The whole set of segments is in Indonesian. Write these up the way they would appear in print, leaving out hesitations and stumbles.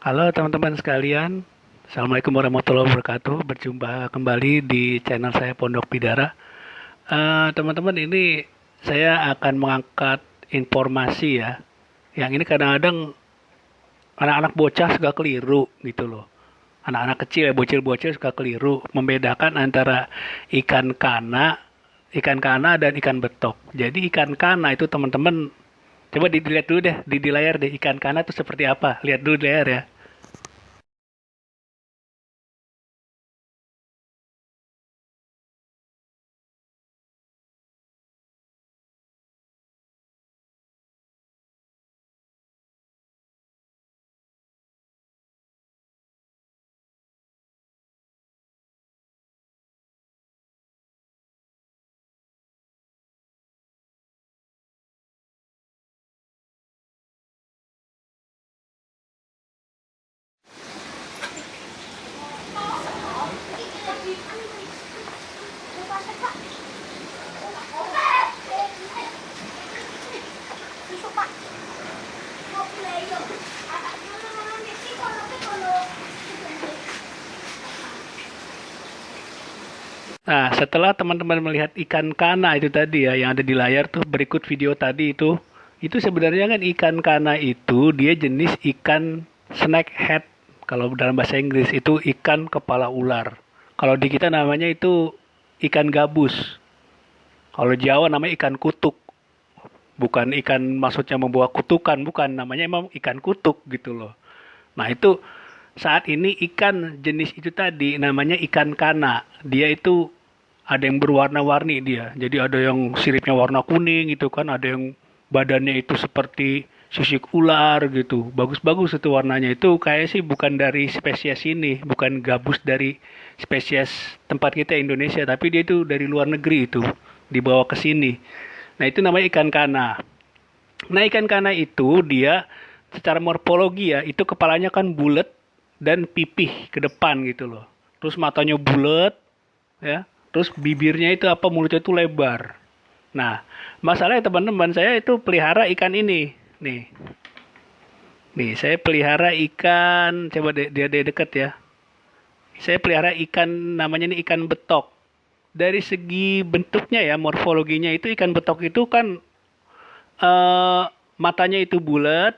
Halo teman-teman sekalian, Assalamualaikum warahmatullahi wabarakatuh. Berjumpa kembali di channel saya Pondok Bidara. Teman-teman, ini saya akan mengangkat informasi ya. Yang ini kadang-kadang anak-anak bocah suka keliru gitu loh. Anak-anak kecil ya, bocil-bocil suka keliru membedakan antara ikan kana dan ikan betok. Jadi ikan kana itu teman-teman coba dilihat dulu deh di layar deh, ikan kana itu seperti apa. Lihat dulu di layar ya. Nah, setelah teman-teman melihat ikan kana itu tadi ya, yang ada di layar tuh berikut video tadi itu sebenarnya kan ikan kana itu dia jenis ikan snakehead. Kalau dalam bahasa Inggris itu ikan kepala ular. Kalau di kita namanya itu ikan gabus. Kalau Jawa namanya ikan kutuk. Bukan ikan maksudnya membawa kutukan, bukan. Namanya emang ikan kutuk gitu loh. Nah, itu saat ini ikan jenis itu tadi namanya ikan kana. Dia itu ada yang berwarna-warni dia. Jadi ada yang siripnya warna kuning gitu kan, ada yang badannya itu seperti sisik ular gitu. Bagus-bagus itu warnanya. Itu kayak sih bukan dari spesies ini, bukan gabus dari spesies tempat kita Indonesia, tapi dia itu dari luar negeri itu dibawa ke sini. Nah, itu namanya ikan kana. Nah, ikan kana itu dia secara morfologi ya, itu kepalanya kan bulat dan pipih ke depan gitu loh. Terus matanya bulat ya. Terus bibirnya itu apa, mulutnya itu lebar. Nah, masalahnya teman-teman, saya itu pelihara ikan ini. Nih. Nih, saya pelihara ikan, coba dia deket ya. Saya pelihara ikan namanya ini ikan betok. Dari segi bentuknya ya, morfologinya itu ikan betok itu kan eh matanya itu bulat,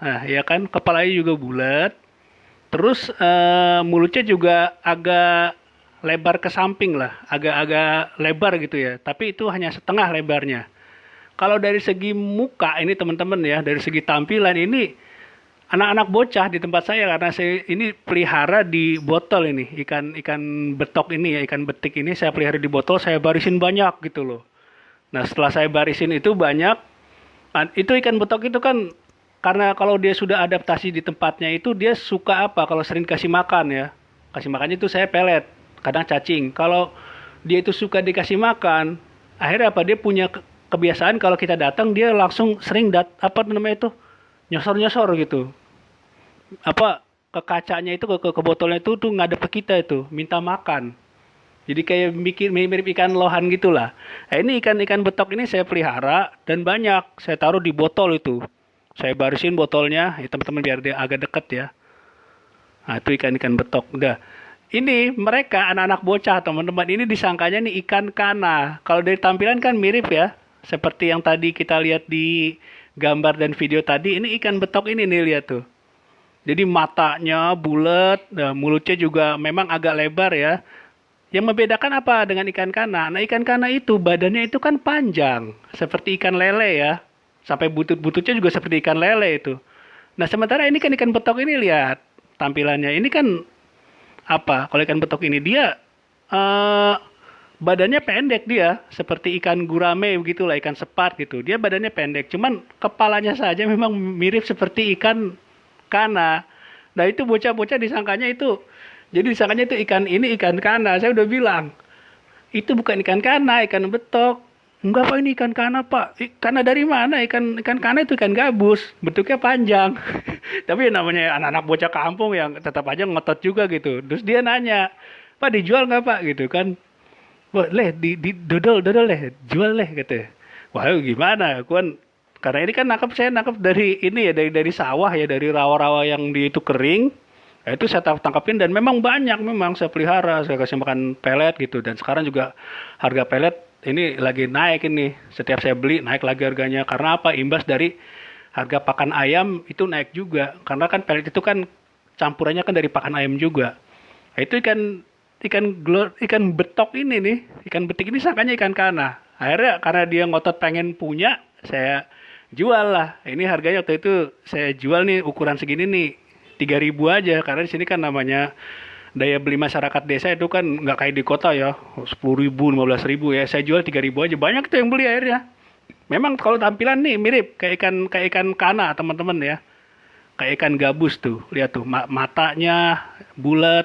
nah ya kan, kepalanya juga bulat, terus mulutnya juga agak lebar ke samping lah, agak-agak lebar gitu ya, tapi itu hanya setengah lebarnya. Kalau dari segi muka ini teman-teman ya, dari segi tampilan ini anak-anak bocah di tempat saya, karena saya ini pelihara di botol ini, ikan ikan betok ini ya, ikan betik ini saya pelihara di botol, saya barisin banyak gitu loh. Nah, setelah saya barisin itu banyak. Itu ikan betok itu kan karena kalau dia sudah adaptasi di tempatnya itu dia suka apa? Kalau sering kasih makan ya. Kasih makannya itu saya pelet, kadang cacing. Kalau dia itu suka dikasih makan, akhirnya apa? Dia punya kebiasaan kalau kita datang dia langsung sering apa namanya itu? Nyosor-nyosor gitu. Apa ke kacanya itu ke botolnya itu tuh ngadep ke kita itu, minta makan. Jadi kayak bikin mirip ikan lohan gitulah. Nah, ini ikan-ikan betok ini saya pelihara dan banyak. Saya taruh di botol itu. Saya barisin botolnya, ya teman-teman biar dia agak deket ya. Nah, itu ikan-ikan betok. Udah. Ini mereka anak-anak bocah teman-teman ini disangkanya nih ikan kana. Kalau dari tampilan kan mirip ya. Seperti yang tadi kita lihat di gambar dan video tadi, ini ikan betok ini nih, lihat tuh. Jadi matanya bulat, nah, mulutnya juga memang agak lebar ya. Yang membedakan apa dengan ikan kana? Nah, ikan kana itu badannya itu kan panjang, seperti ikan lele ya. Sampai butut-bututnya juga seperti ikan lele itu. Nah, sementara ini kan ikan betok ini, lihat tampilannya. Ini kan apa? Kalau ikan betok ini dia eh badannya pendek dia, seperti ikan gurame begitulah, ikan sepat gitu. Dia badannya pendek, cuman kepalanya saja memang mirip seperti ikan kana. Nah, itu bocah-bocah disangkanya itu, jadi disangkanya itu ikan ini ikan kana. Saya udah bilang, itu bukan ikan kana, ikan betok. Enggak pak, ini ikan kana pak. Kana dari mana? Ikan ikan kana itu ikan gabus, bentuknya panjang. Tapi namanya anak-anak bocah kampung yang tetap aja ngotot juga gitu. Terus dia nanya, Pak dijual nggak pak gitu kan? Wah leh di dodol dodol leh, jual leh gitu. Wah gimana? Aku kan Karena ini kan saya nangkep dari ini ya, dari sawah ya, dari rawa-rawa yang di itu kering. Nah, itu saya tangkapin dan memang banyak, memang saya pelihara, saya kasih makan pelet gitu. Dan sekarang juga harga pelet ini lagi naik ini. Setiap saya beli naik lagi harganya. Karena apa? Imbas dari harga pakan ayam itu naik juga. Karena kan pelet itu kan campurannya kan dari pakan ayam juga. Nah, itu ikan betok ini nih, ikan betik ini sangkanya ikan kana. Akhirnya karena dia ngotot pengen punya, saya jual lah. Ini harganya waktu itu saya jual nih ukuran segini nih 3.000 aja, karena di sini kan namanya daya beli masyarakat desa itu kan nggak kayak di kota ya, 10.000, 15.000 ya. Saya jual 3.000 aja, banyak tuh yang beli akhirnya. Memang kalau tampilan nih mirip kayak ikan kana teman-teman ya, kayak ikan gabus tuh. Lihat tuh matanya bulat,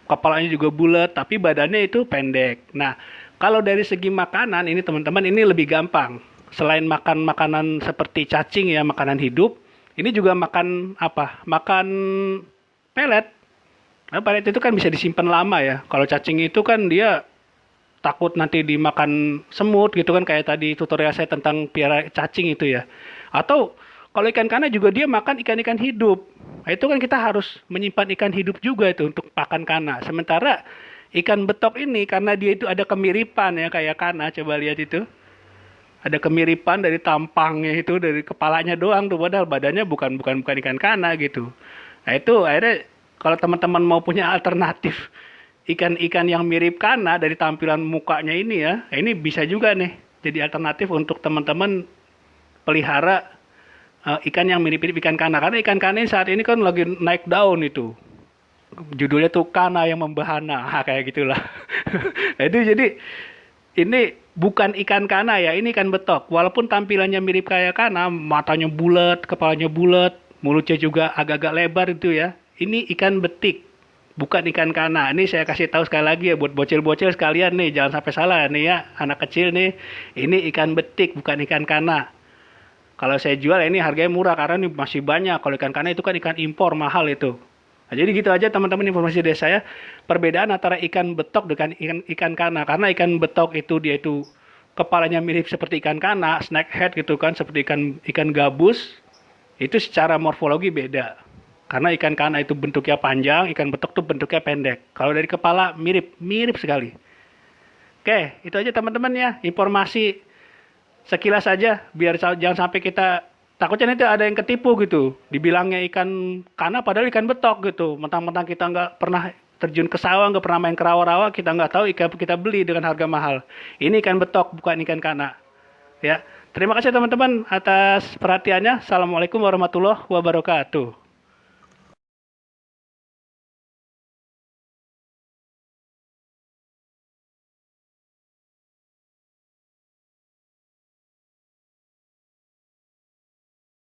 kepalanya juga bulat, tapi badannya itu pendek. Nah, kalau dari segi makanan ini teman-teman ini lebih gampang. Selain makan makanan seperti cacing ya, makanan hidup, ini juga makan apa? Makan pelet. Nah, pelet itu kan bisa disimpan lama ya. Kalau cacing itu kan dia takut nanti dimakan semut gitu kan, kayak tadi tutorial saya tentang piara cacing itu ya. Atau kalau ikan kana juga dia makan ikan-ikan hidup. Nah, itu kan kita harus menyimpan ikan hidup juga itu untuk pakan kana. Sementara ikan betok ini karena dia itu ada kemiripan ya kayak kana, coba lihat itu. Ada kemiripan dari tampangnya itu, dari kepalanya doang tuh, padahal badannya bukan ikan kana gitu. Nah, itu akhirnya kalau teman-teman mau punya alternatif ikan-ikan yang mirip kana dari tampilan mukanya ini ya, ini bisa juga nih jadi alternatif untuk teman-teman pelihara ikan yang mirip-mirip ikan kana. Karena ikan kana ini saat ini kan lagi naik daun itu. Judulnya tuh kana yang membahana, kayak gitulah. Nah, itu jadi ini bukan ikan kana ya, ini ikan betok. Walaupun tampilannya mirip kayak kana, matanya bulat, kepalanya bulat, mulutnya juga agak-agak lebar itu ya. Ini ikan betik, bukan ikan kana. Ini saya kasih tahu sekali lagi ya buat bocil-bocil sekalian nih, jangan sampai salah nih ya, anak kecil nih. Ini ikan betik, bukan ikan kana. Kalau saya jual ini harganya murah karena ini masih banyak. Kalau ikan kana itu kan ikan impor mahal itu. Nah, jadi gitu aja teman-teman informasi dari saya. Perbedaan antara ikan betok dengan ikan kana. Karena ikan betok itu dia itu kepalanya mirip seperti ikan kana, snakehead gitu kan, seperti ikan gabus. Itu secara morfologi beda. Karena ikan kana itu bentuknya panjang, ikan betok itu bentuknya pendek. Kalau dari kepala mirip sekali. Oke, itu aja teman-teman ya. Informasi sekilas saja biar jangan sampai kita takutnya nanti ada yang ketipu gitu, dibilangnya ikan kana padahal ikan betok gitu, mentang-mentang kita nggak pernah terjun ke sawah, nggak pernah main ke rawa-rawa, kita nggak tahu ikan kita beli dengan harga mahal. Ini ikan betok bukan ikan kana ya. Terima kasih teman-teman atas perhatiannya. Assalamualaikum warahmatullahi wabarakatuh.